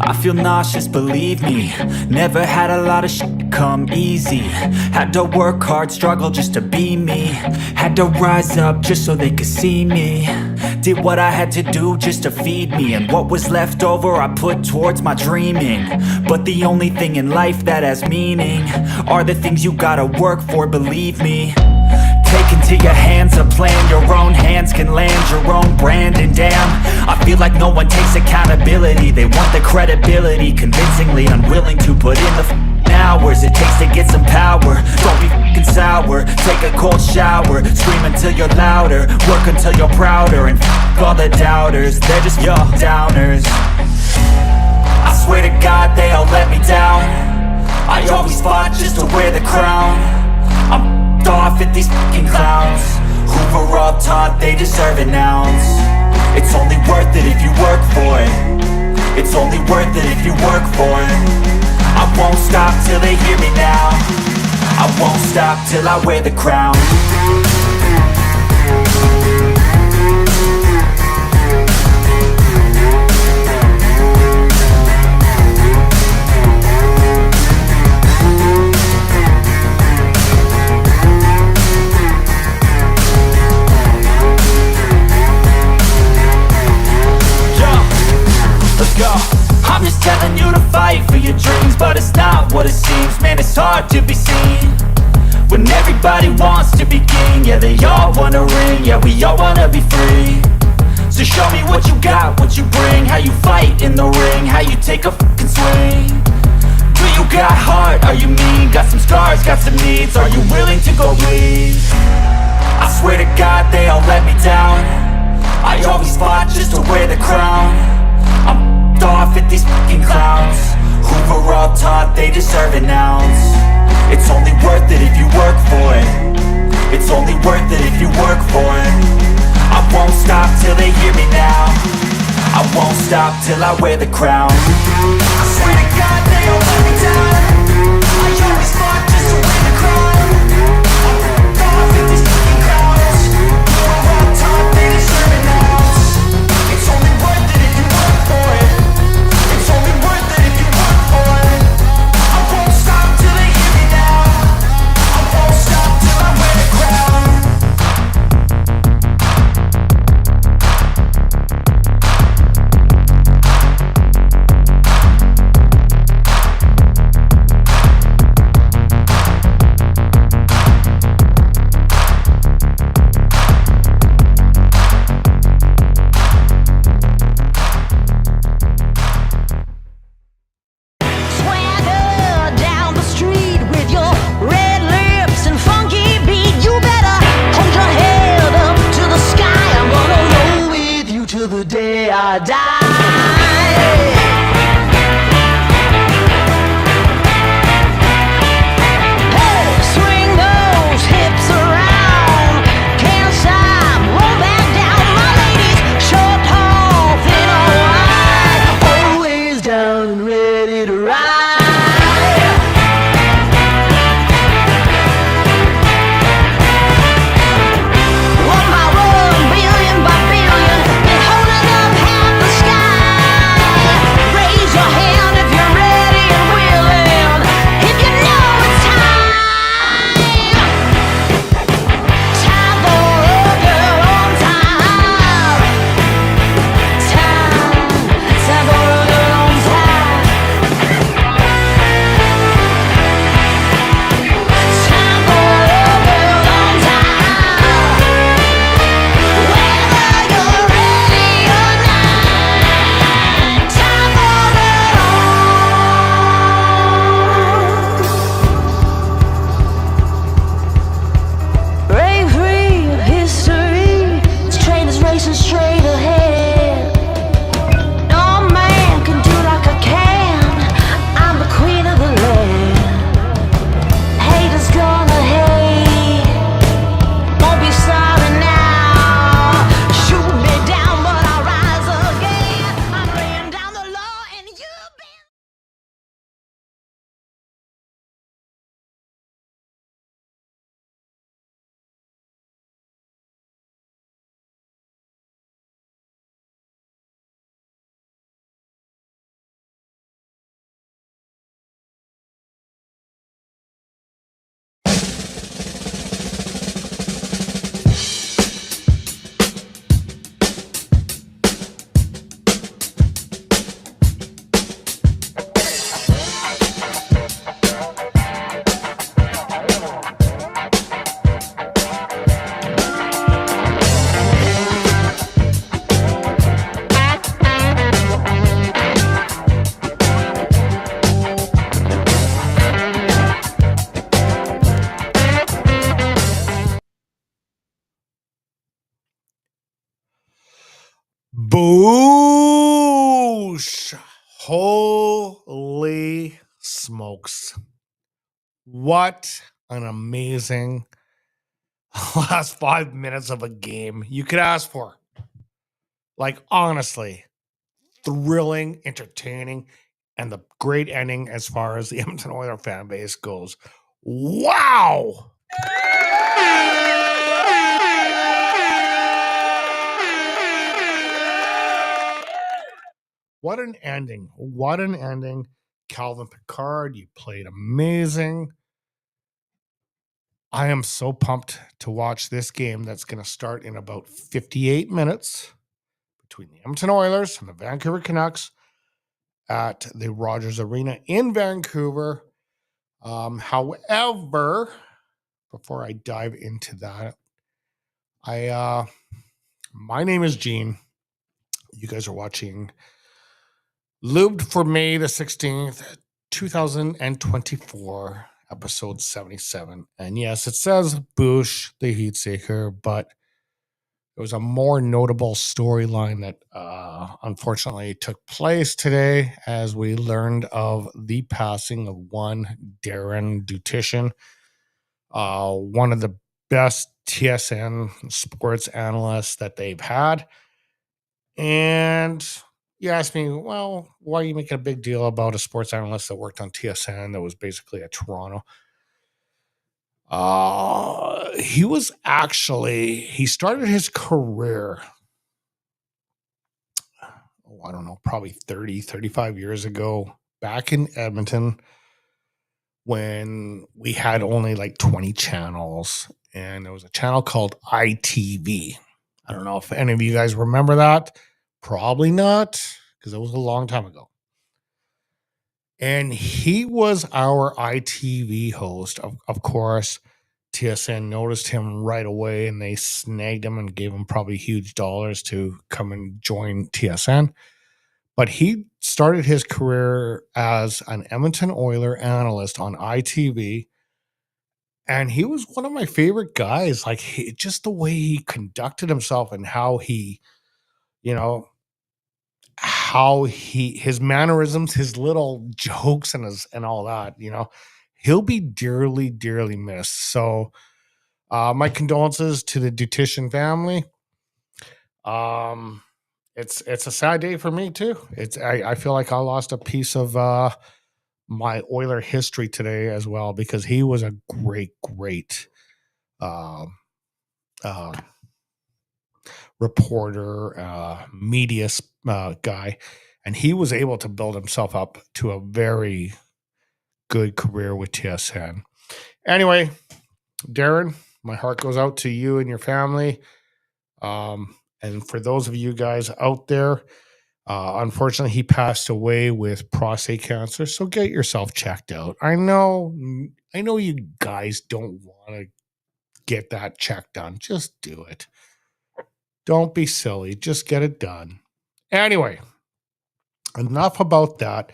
I feel nauseous, believe me. Never had a lot of shit come easy. Had to work hard, struggle just to be me. Had to rise up just so they could see me. Did what I had to do just to feed me. And what was left over I put towards my dreaming. But the only thing in life that has meaning are the things you gotta work for, believe me. Take into your hands a plan. Your own hands can land your own brand. And damn, I feel like no one takes accountability. They want the credibility, convincingly unwilling to put in the hours it takes to get some power. Don't be f***ing sour. Take a cold shower. Scream until you're louder. Work until you're prouder. And f*** all the doubters, they're just your downers. I swear to God they all let me down. I always fought just to wear the crown. I'm off at these fucking clowns who were all taught they deserve an ounce. It's only worth it if you work for it. It's only worth it if you work for it. I won't stop till they hear me now. I won't stop till I wear the crown. I'm just telling you to fight for your dreams, but it's not what it seems. Man, it's hard to be seen when everybody wants to be king. Yeah, they all wanna ring, yeah, we all wanna be free. So show me what you got, what you bring, how you fight in the ring, how you take a fucking swing. Do you got heart, are you mean? Got some scars, got some needs, are you willing to go bleed? I swear to God they all let me down. I always fought just to wear the crown. I'm off at these fucking clowns who were all taught they deserve an ounce. It's only worth it if you work for it. It's only worth it if you work for it. I won't stop till they hear me now. I won't stop till I wear the crown. I swear to God they all let me down. I always fought just to wear the crown. I'm off at these fucking clowns who were all taught they deserve an ounce. It's only worth it if you work for it. It's only worth it if you work for it. I won't stop till they hear me now. I won't stop till I wear the crown. Boosh! Holy smokes. What an amazing last 5 minutes of a game you could ask for. Like, honestly, thrilling, entertaining, and the great ending as far as the Edmonton Oilers fan base goes. Wow! What an ending. What an ending. Calvin Pickard, you played amazing. I am so pumped to watch this game that's going to start in about 58 minutes between the Edmonton Oilers and the Vancouver Canucks at the Rogers Arena in Vancouver. However, before I dive into that, my name is Gene. You guys are watching Lubed for May the 16th, 2024, episode 77. And yes, it says Bush, the Heat Seeker, but it was a more notable storyline that unfortunately took place today as we learned of the passing of one Darren Dutishin, one of the best TSN sports analysts that they've had. And you asked me, well, why are you making a big deal about a sports analyst that worked on TSN that was basically at Toronto? He started his career, I don't know, probably 30, 35 years ago back in Edmonton when we had only like 20 channels, and there was a channel called ITV. I don't know if any of you guys remember that. Probably not, because it was a long time ago. And he was our ITV host. Of course, TSN noticed him right away and they snagged him and gave him probably huge dollars to come and join TSN. But he started his career as an Edmonton Oilers analyst on ITV. And he was one of my favorite guys. Like, just the way he conducted himself and how he, his mannerisms, his little jokes and all that, he'll be dearly, dearly missed. So my condolences to the Dutishin family. It's a sad day for me too. I feel like I lost a piece of my Oiler history today as well, because he was a great uh, reporter, media guy, and he was able to build himself up to a very good career with TSN. Anyway, Darren, my heart goes out to you and your family. And for those of you guys out there, unfortunately, he passed away with prostate cancer. So get yourself checked out. I know you guys don't want to get that check done. Just do it. Don't be silly. Just get it done. Anyway, enough about that.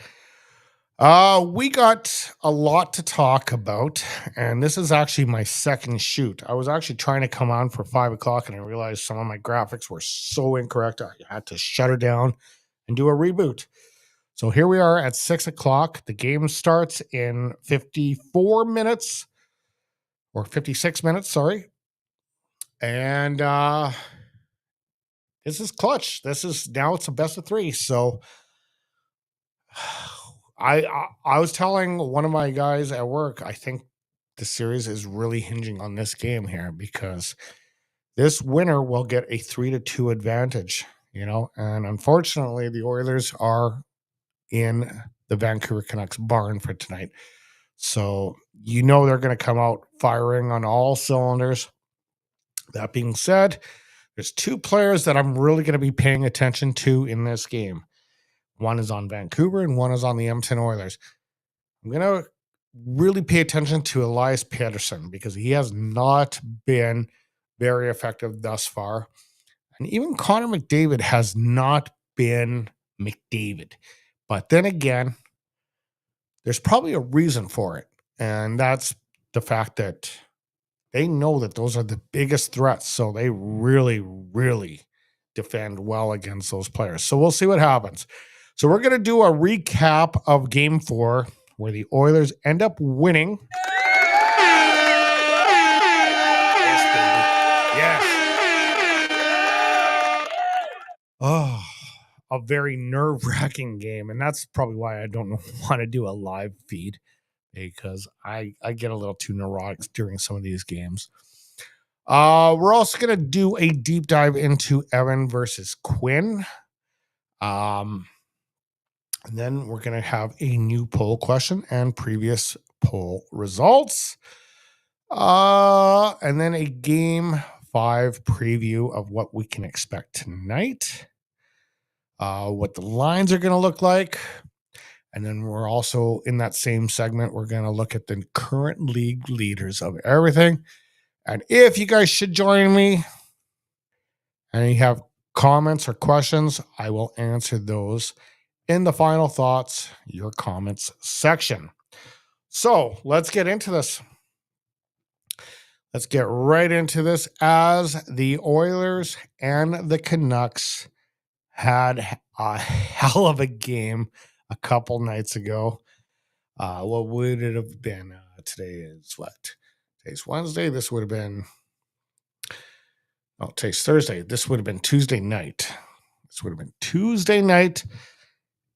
We got a lot to talk about, and this is actually my second shoot. I was actually trying to come on for 5 o'clock, and I realized some of my graphics were so incorrect. I had to shut it down and do a reboot. So here we are at 6 o'clock. The game starts in 54 minutes, or 56 minutes, sorry. And this is clutch. Now it's a best of 3. So I was telling one of my guys at work, I think the series is really hinging on this game here, because this winner will get a 3-2 advantage, and unfortunately the Oilers are in the Vancouver Canucks barn for tonight. So, they're going to come out firing on all cylinders. That being said, there's 2 players that I'm really going to be paying attention to in this game. One is on Vancouver and one is on the Edmonton Oilers. I'm going to really pay attention to Elias Pettersson, because he has not been very effective thus far. And even Connor McDavid has not been McDavid. But then again, there's probably a reason for it. And that's the fact that they know that those are the biggest threats. So they really, really defend well against those players. So we'll see what happens. So we're going to do a recap of Game 4, where the Oilers end up winning. Yes, baby. Yes. Oh, a very nerve-wracking game. And that's probably why I don't want to do a live feed, because I get a little too neurotic during some of these games. We're also going to do a deep dive into Evan versus Quinn. And then we're going to have a new poll question and previous poll results. And then a Game 5 preview of what we can expect tonight. What the lines are going to look like. And then we're also, in that same segment, we're going to look at the current league leaders of everything. And if you guys should join me and you have comments or questions, I will answer those in the final thoughts, your comments section. So let's get into this. Let's get right into this, as the Oilers and the Canucks had a hell of a game a couple nights ago. What would it have been? Today is what? Today's Wednesday. This would have been, today's Thursday. This would have been Tuesday night.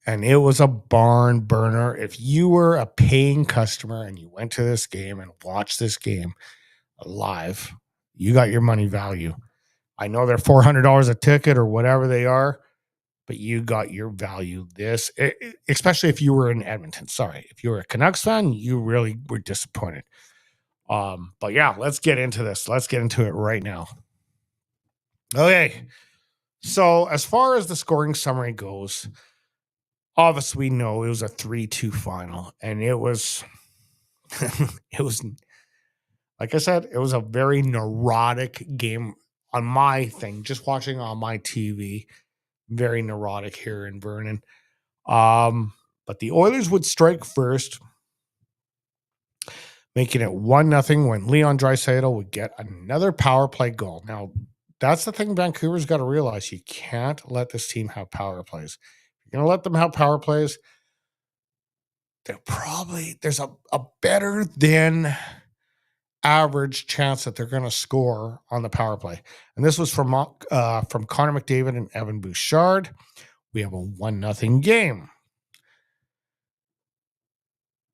And it was a barn burner. If you were a paying customer and you went to this game and watched this game live, you got your money value. I know they're $400 a ticket or whatever they are, but you got your value. Especially if you were in Edmonton. Sorry, if you were a Canucks fan, you really were disappointed. But yeah, let's get into this. Let's get into it right now. Okay, so as far as the scoring summary goes, obviously we know it was a 3-2 final, and it was like I said, it was a very neurotic game on my thing, just watching on my TV. Very neurotic here in Vernon. But the Oilers would strike first, making it 1-0 when Leon Draisaitl would get another power play goal. Now, that's the thing Vancouver's got to realize. You can't let this team have power plays. If you're going to let them have power plays, there's a better than average chance that they're going to score on the power play. And this was from Connor McDavid and Evan Bouchard. We have a 1-0 game.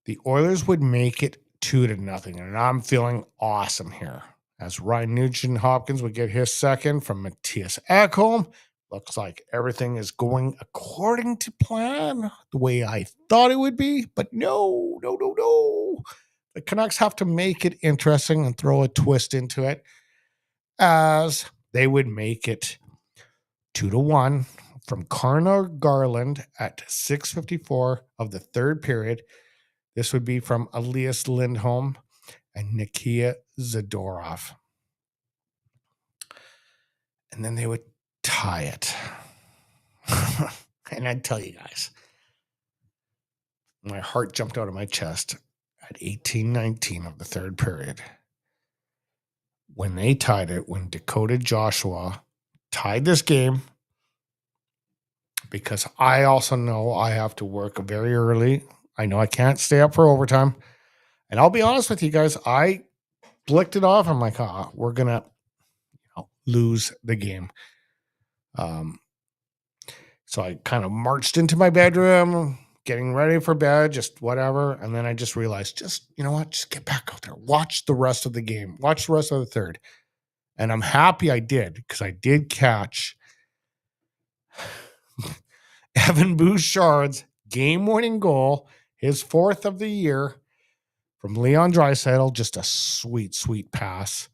The Oilers would make it 2-0, and I'm feeling awesome here, as Ryan Nugent-Hopkins would get his second from Matthias Ekholm. Looks like everything is going according to plan, the way I thought it would be, but no. The Canucks have to make it interesting and throw a twist into it, as they would make it 2-1 from Connor Garland at 6:54 of the third period. This would be from Elias Lindholm and Nikita Zadorov. And then they would tie it. And I'd tell you guys, my heart jumped out of my chest at 18:19 of the third period, when they tied it, when Dakota Joshua tied this game, because I also know I have to work very early. I know I can't stay up for overtime. And I'll be honest with you guys, I blicked it off. I'm like, we're going to lose the game. So I kind of marched into my bedroom, getting ready for bed, just whatever. And then I just realized, just get back out there. Watch the rest of the game. Watch the rest of the third. And I'm happy I did, because I did catch Evan Bouchard's game-winning goal, his fourth of the year, from Leon Draisaitl. Just a sweet, sweet pass.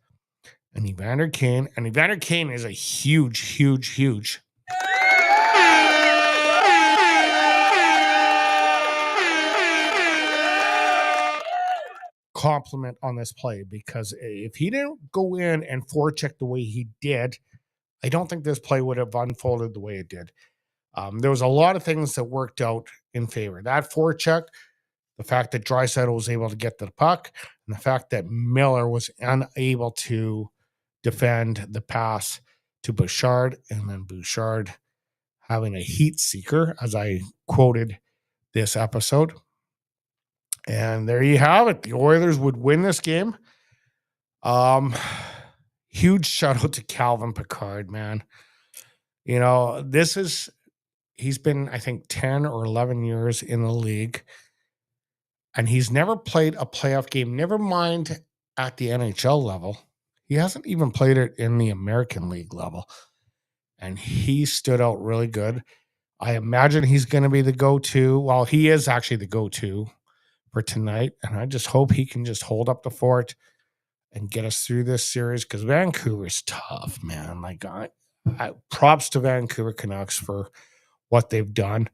And Evander Kane. And Evander Kane is a huge compliment on this play, because if he didn't go in and forecheck the way he did, I don't think this play would have unfolded the way it did. There was a lot of things that worked out in favor. That forecheck, the fact that Draisaitl was able to get to the puck, and the fact that Miller was unable to defend the pass to Bouchard, and then Bouchard having a heat seeker, as I quoted this episode. And there you have it. The Oilers would win this game. Huge shout out to Calvin Pickard, man. You know, he's been, I think, 10 or 11 years in the league, and he's never played a playoff game, never mind at the NHL level. He hasn't even played it in the American League level, and he stood out really good. I imagine he's going to be the go-to. Well, he is actually the go-to for tonight, and I just hope he can just hold up the fort and get us through this series, because Vancouver's tough, man. Like, props to Vancouver Canucks for what they've done.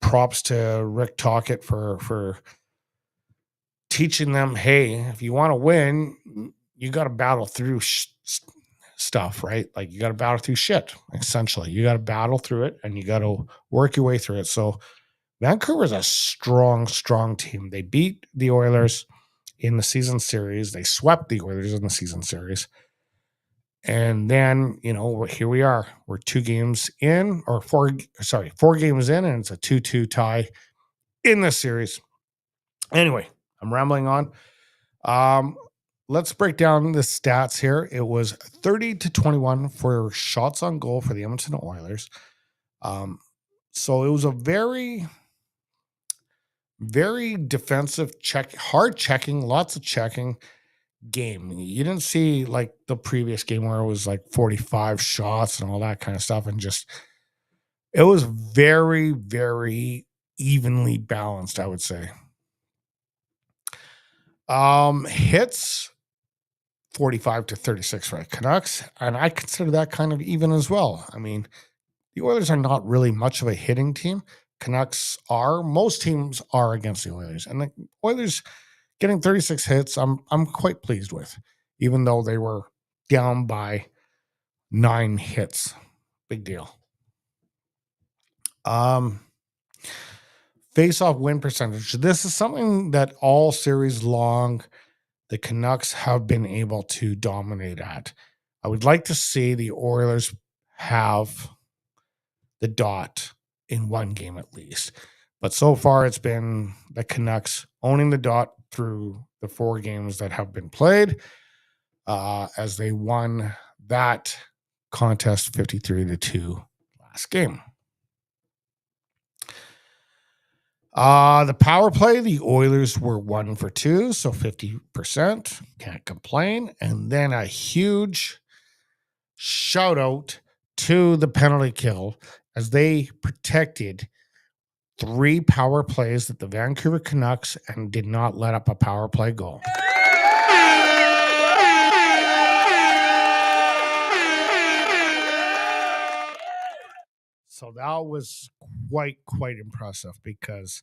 Props to Rick Tocchet for teaching them, hey, if you want to win, you got to battle through stuff, right? Like, you got to battle through shit, essentially. You got to battle through it, and you got to work your way through it. So Vancouver's a strong, strong team. They beat the Oilers in the season series. They swept the Oilers in the season series. And then, you know, here we are. We're 4 games in, and it's a 2-2 tie in this series. Anyway, I'm rambling on. Let's break down the stats here. It was 30-21 for shots on goal for the Edmonton Oilers. So it was a very, very defensive hard checking, lots of checking game. You didn't see like the previous game where it was like 45 shots and all that kind of stuff, and just it was very, very evenly balanced, I would say. Hits 45-36 for the Canucks, and I consider that kind of even as well. I mean, the Oilers are not really much of a hitting team. Canucks are. Most teams are against the Oilers, and the Oilers getting 36 hits, I'm quite pleased with, even though they were down by 9 hits. Big deal. Face-off win percentage. This is something that all series long the Canucks have been able to dominate at. I would like to see the Oilers have the dot in one game at least. But so far, it's been the Canucks owning the dot through the 4 games that have been played, as they won that contest 53-2 last game. The power play, the Oilers were 1 for 2, so 50%. Can't complain. And then a huge shout out to the penalty kill, as they protected 3 power plays that the Vancouver Canucks and did not let up a power play goal. So that was quite impressive, because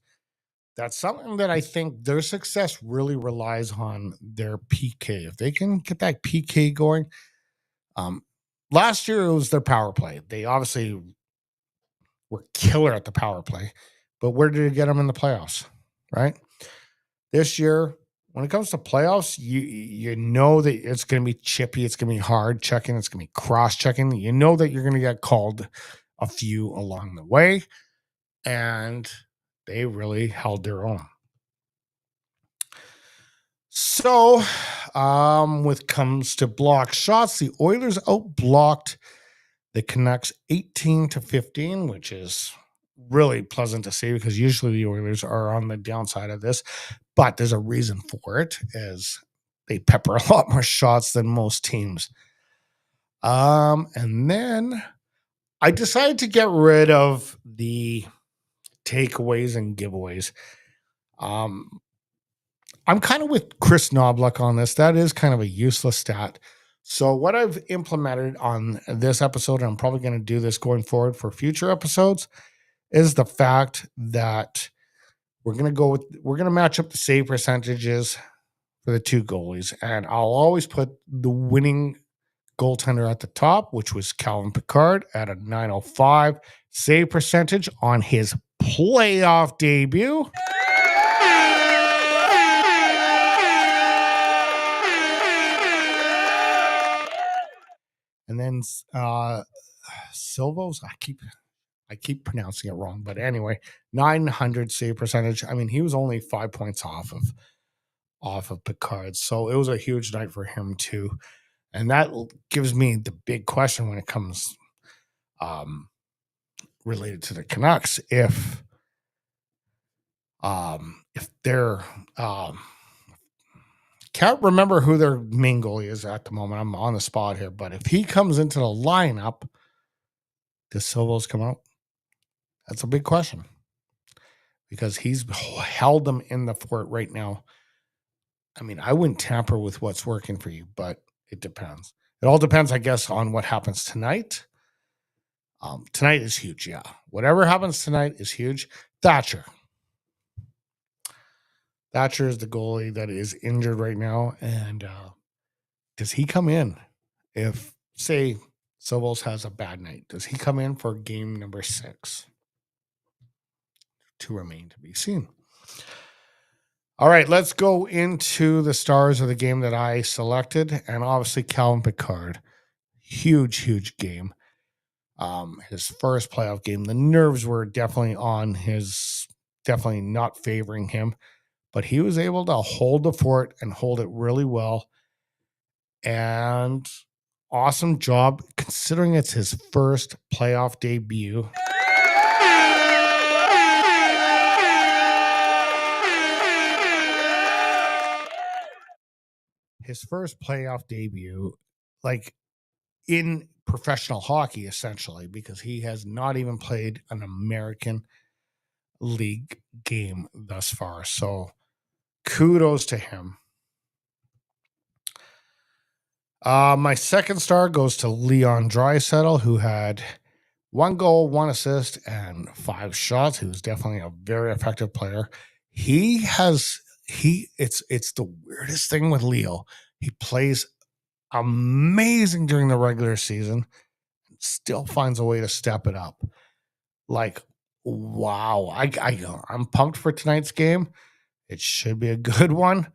that's something that I think their success really relies on their PK. If they can get that PK going, last year it was their power play. They obviously were killer at the power play, but where did it get them in the playoffs, right? This year, when it comes to playoffs, you know that it's going to be chippy, it's going to be hard checking, it's going to be cross checking. You know that you're going to get called a few along the way, and they really held their own. So, when it comes to block shots, the Oilers outblocked the Canucks 18-15, which is really pleasant to see, because usually the Oilers are on the downside of this, but there's a reason for it, as they pepper a lot more shots than most teams. And then I decided to get rid of the takeaways and giveaways. I'm kind of with Chris Knobloch on this. That is kind of a useless stat. So what I've implemented on this episode, and I'm probably going to do this going forward for future episodes, is the fact that we're going to match up the save percentages for the 2 goalies. And I'll always put the winning goaltender at the top, which was Calvin Pickard at a .905 save percentage on his playoff debut. And then Silvos, I keep pronouncing it wrong, but anyway, 900 save percentage. I mean, he was only 5 points off of Pickard, so it was a huge night for him too. And that gives me the big question when it comes related to the Canucks. If they're can't remember who their main goalie is at the moment. I'm on the spot here, but if he comes into the lineup, does Silvos come out? That's a big question because he's held them in the fort right now. I mean, I wouldn't tamper with what's working for you, but it depends. It all depends, I guess, on what happens tonight. Tonight is huge, yeah. Whatever happens tonight is huge. Thatcher is the goalie that is injured right now. And does he come in if, say, Silvos has a bad night? Does he come in for game number 6? To remain to be seen. All right, let's go into the stars of the game that I selected. And obviously, Calvin Pickard. Huge game. His first playoff game. The nerves were definitely on his, definitely not favoring him. But he was able to hold the fort and hold it really well. And awesome job considering it's his first playoff debut. His first playoff debut, like in professional hockey, essentially, because he has not even played an American League game thus far. So kudos to him. My second star goes to Leon Draisaitl, who had 1 goal, 1 assist, and 5 shots. He was definitely a very effective player. It's the weirdest thing with Leo. He plays amazing during the regular season, still finds a way to step it up. Like, wow. I'm pumped for tonight's game. It should be a good one.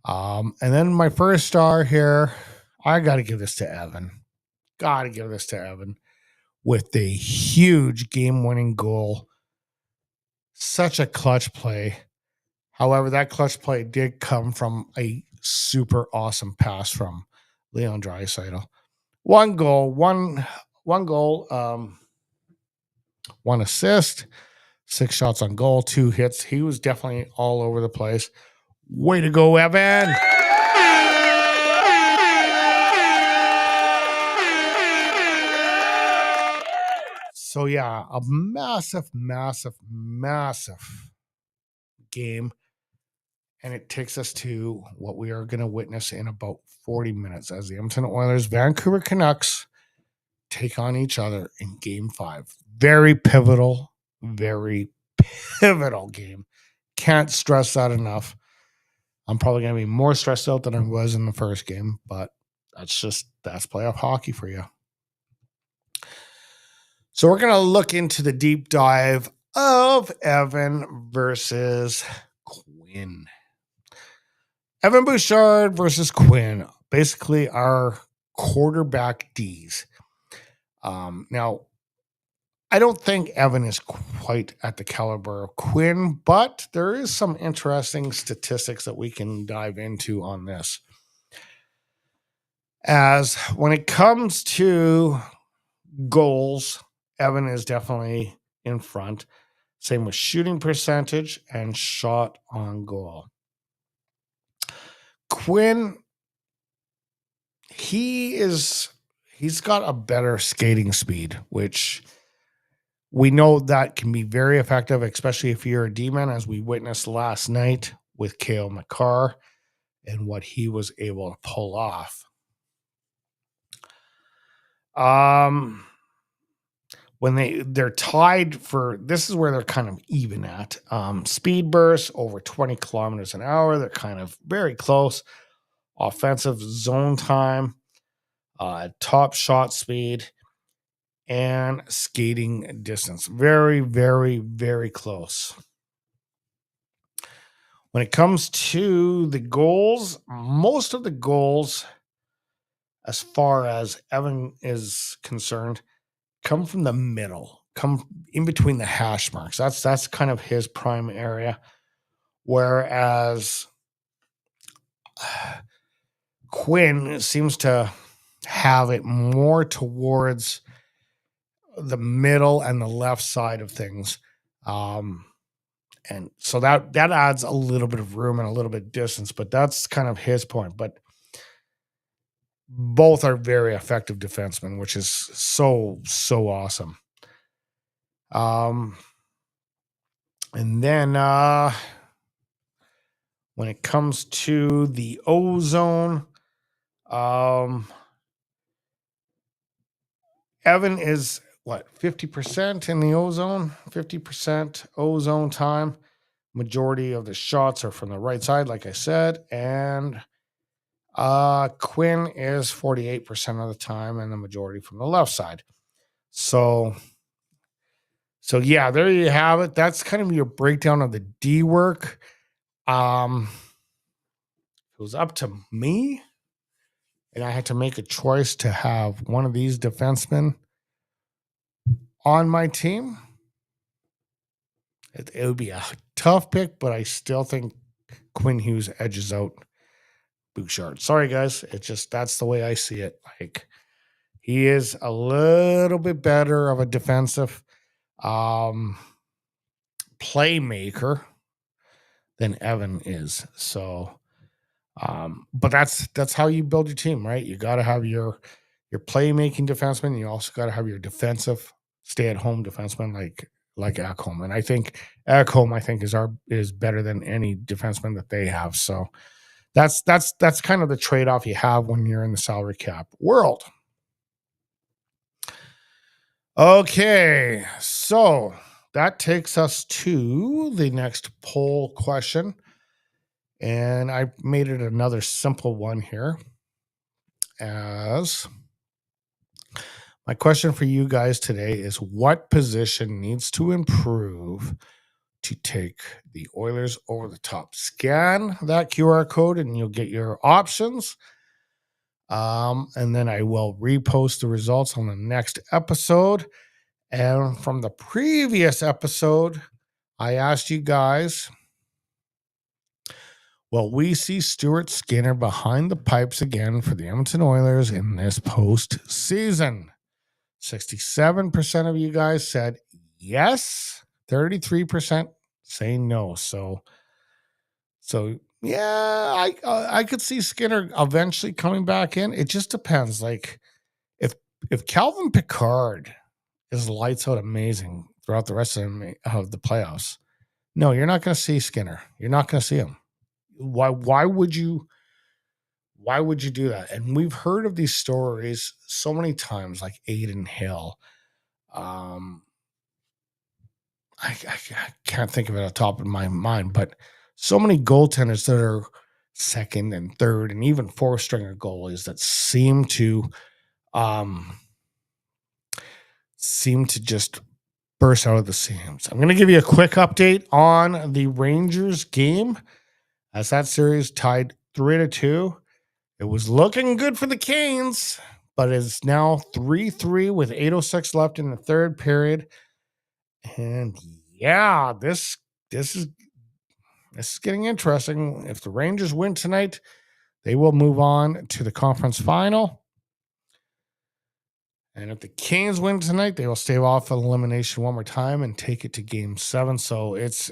And then my first star here, I got to give this to Evan. With a huge game-winning goal. Such a clutch play. However, that clutch play did come from a super awesome pass from Leon Draisaitl. 1 goal, 1 assist, 6 shots on goal, 2 hits. He was definitely all over the place. Way to go, Evan. So yeah, a massive game. And it takes us to what we are going to witness in about 40 minutes as the Edmonton Oilers, Vancouver Canucks take on each other in Game 5. Very pivotal game. Can't stress that enough. I'm probably going to be more stressed out than I was in the first game, but that's playoff hockey for you. So we're going to look into the deep dive of Evan versus Quinn. Evan Bouchard versus Quinn, basically our quarterback Ds. Now, I don't think Evan is quite at the caliber of Quinn, but there is some interesting statistics that we can dive into on this. As when it comes to goals, Evan is definitely in front. Same with shooting percentage and shot on goal. Quinn, he's got a better skating speed, which we know that can be very effective, especially if you're a D-man, as we witnessed last night with Cale Makar and what he was able to pull off. When they're tied for, this is where they're kind of even at. Speed bursts over 20 kilometers an hour. They're kind of very close. Offensive zone time, top shot speed, and skating distance. Very, very, very close. When it comes to the goals, most of the goals as far as Evan is concerned, come from the middle, come in between the hash marks. That's kind of his prime area. Whereas Quinn seems to have it more towards the middle and the left side of things. And so that adds a little bit of room and a little bit of distance, but that's kind of his point. But both are very effective defensemen, which is so awesome. And then when it comes to the ozone, Evan is what, 50% in the ozone, 50% ozone time. Majority of the shots are from the right side, like I said, and Quinn is 48% of the time, and the majority from the left side. So yeah, there you have it. That's kind of your breakdown of the D work. It was up to me, and I had to make a choice to have one of these defensemen on my team. It would be a tough pick, but I still think Quinn Hughes edges out Bouchard. Sorry, guys. It's just, that's the way I see it. Like, he is a little bit better of a defensive playmaker than Evan is. So, but that's how you build your team, right? You got to have your playmaking defenseman. You also got to have your defensive stay-at-home defenseman like Ekholm. And I think Ekholm is better than any defenseman that they have. So that's kind of the trade-off you have when you're in the salary cap world. Okay, so that takes us to the next poll question. And I made it another simple one here. As my question for you guys today is, what position needs to improve to take the Oilers over the top? Scan that QR code and you'll get your options. And then I will repost the results on the next episode. And from the previous episode, I asked you guys, will we see Stuart Skinner behind the pipes again for the Edmonton Oilers in this postseason? 67% of you guys said yes. 33% say no. So yeah, I could see Skinner eventually coming back in. It just depends. Like, if Calvin Pickard is lights out amazing throughout the rest of the playoffs, no, you're not going to see Skinner. You're not going to see him. Why would you do that? And we've heard of these stories so many times, like Aiden Hill. I can't think of it on top of my mind, but so many goaltenders that are second and third and even fourth stringer goalies that seem to just burst out of the seams. I'm going to give you a quick update on the Rangers game, as that series tied 3-2. It was looking good for the Canes, but it's now 3-3 with 8:06 left in the third period. And yeah, this is getting interesting. If the Rangers win tonight, they will move on to the conference final. And if the Canes win tonight, they will stave off elimination one more time and take it to Game 7. So it's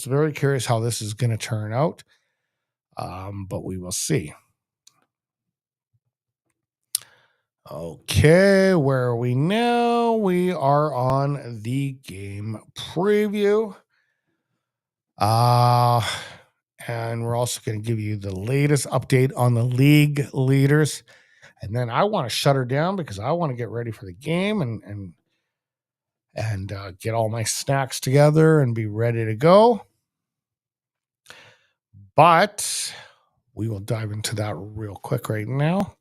very curious how this is going to turn out. But we will see. Okay, where are we now? We are on the game preview. And we're also going to give you the latest update on the league leaders. And then I want to shut her down because I want to get ready for the game and get all my snacks together and be ready to go. But we will dive into that real quick right now.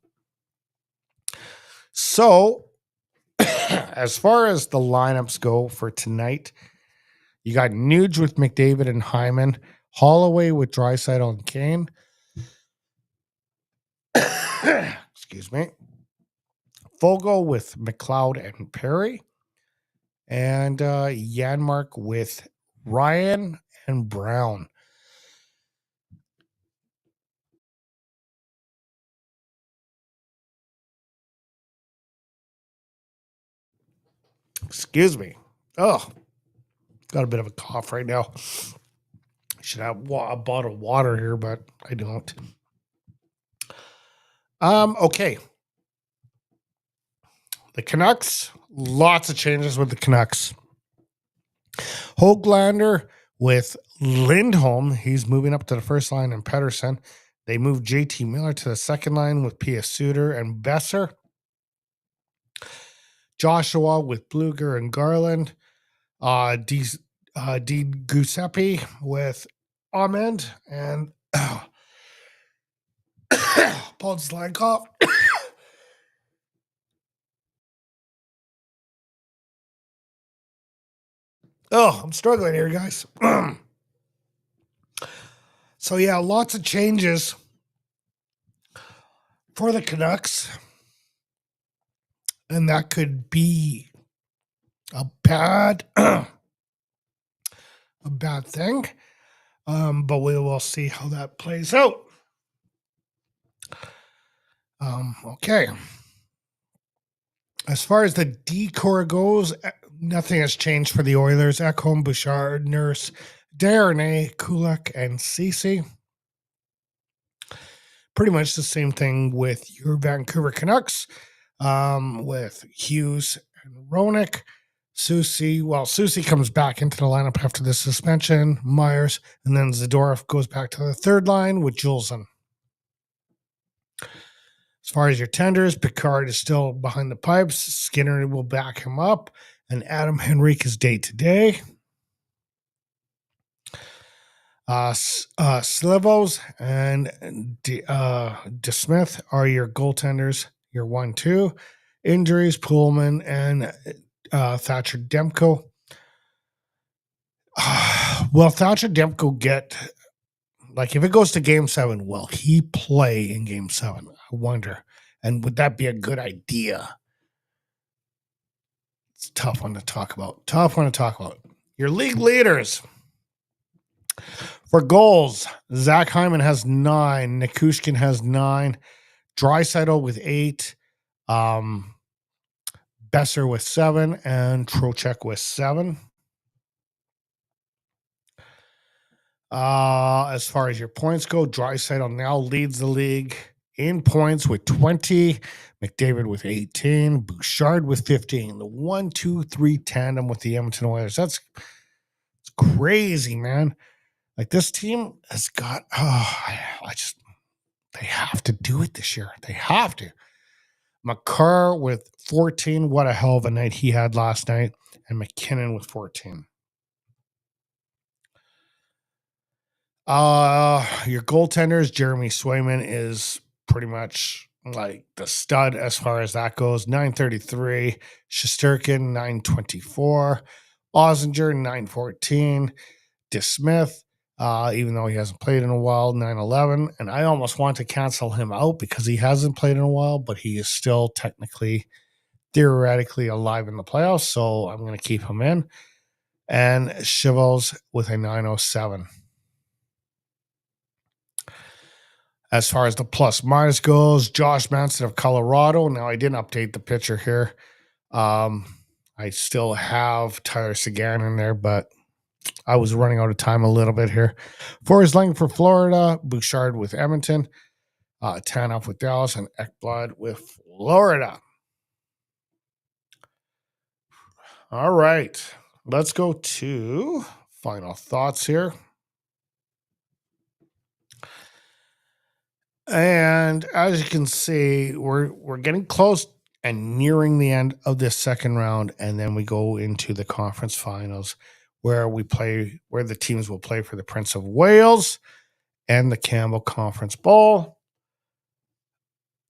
So, as far as the lineups go for tonight, you got Nuge with McDavid and Hyman, Holloway with Draisaitl and Kane. excuse me, Fogo with McLeod and Perry, and Yanmark with Ryan and Brown. Excuse me. Oh, got a bit of a cough right now. I should have a bottle of water here, but I don't. Okay. The Canucks, lots of changes with the Canucks. Höglander with Lindholm. He's moving up to the first line, and Pettersson. They moved JT Miller to the second line with Pia Suter and Besser. Joshua with Bluger and Garland. D Giuseppe with Ahmed and Paul Slankov. Oh, I'm struggling here, guys. So, yeah, lots of changes for the Canucks. And that could be a bad thing. But we will see how that plays out. Okay. As far as the decor goes, nothing has changed for the Oilers. Ekholm, Bouchard, Nurse, Darnay, Kulak, and Ceci. Pretty much the same thing with your Vancouver Canucks, with Hughes and Roenick. Susie comes back into the lineup after the suspension, Myers, and then Zadorov goes back to the third line with Juleson. As far as your tenders, Pickard is still behind the pipes. Skinner will back him up, and Adam Henrique is day to day. Slivos and DeSmith are your goaltenders, your 1-2. Injuries, Pullman and Thatcher Demko. Will Thatcher Demko get, like, if it goes to Game 7, will he play in Game 7? I wonder. And would that be a good idea? It's a tough one to talk about. Your league leaders. For goals, Zach Hyman has 9. Nikushkin has 9. Draisaitl with 8. Besser with 7. And Trocheck with 7. As far as your points go, Draisaitl now leads the league in points with 20. McDavid with 18. Bouchard with 15. The 1-2-3 tandem with the Edmonton Oilers. It's crazy, man. Like, this team has got, they have to do it this year. They have to. McCarr with 14. What a hell of a night he had last night. And McKinnon with 14. Your goaltenders, Jeremy Swayman is pretty much like the stud as far as that goes. 933. Shesterkin, 924. Ozinger, 914. DeSmith, even though he hasn't played in a while, 911. And I almost want to cancel him out because he hasn't played in a while, but he is still technically, theoretically alive in the playoffs. So I'm going to keep him in. And Chivos with a 907. As far as the plus minus goes, Josh Manson of Colorado. Now, I didn't update the picture here. I still have Tyler Seguin in there, but I was running out of time a little bit here. Forrest Lang for Florida, Bouchard with Edmonton, Tanoff with Dallas, and Ekblad with Florida. All right. Let's go to final thoughts here. And as you can see, we're getting close and nearing the end of this second round, and then we go into the conference finals where the teams will play for the Prince of Wales and the Campbell Conference Bowl.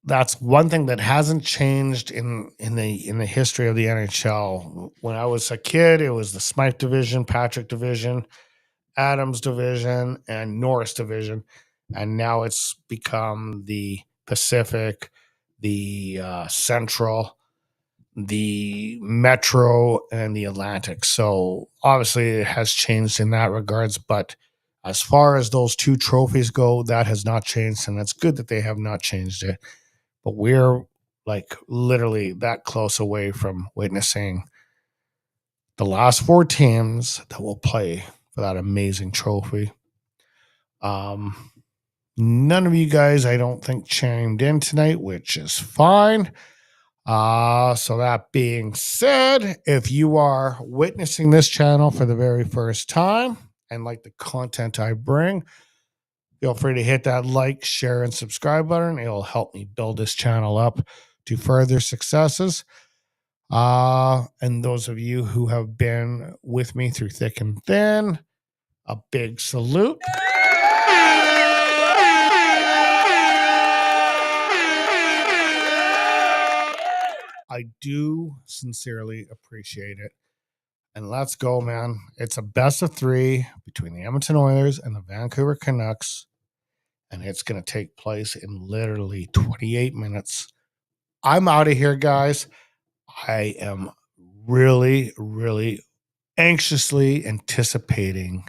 That's one thing that hasn't changed in the history of the NHL. When I was a kid, it was the Smythe division, Patrick division, Adams division, and Norris division. And now it's become the Pacific, the Central, the Metro, and the Atlantic. So obviously it has changed in that regards, but as far as those two trophies go, that has not changed, and it's good that they have not changed it. But we're like literally that close away from witnessing the last four teams that will play for that amazing trophy. None of you guys, I don't think, chimed in tonight, which is fine. So that being said, if you are witnessing this channel for the very first time and like the content I bring, feel free to hit that like, share, and subscribe button. It'll help me build this channel up to further successes. And those of you who have been with me through thick and thin, a big salute. I do sincerely appreciate it. And let's go, man. It's a best of three between the Edmonton Oilers and the Vancouver Canucks. And it's going to take place in literally 28 minutes. I'm out of here, guys. I am really, really anxiously anticipating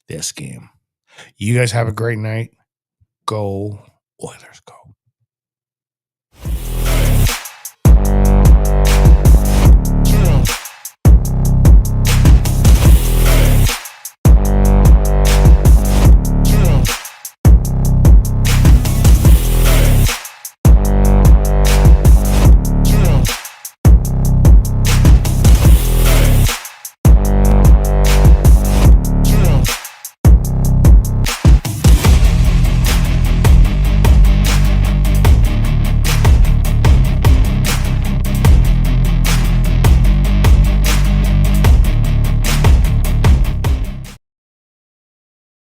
this game. You guys have a great night. Go Oilers, go.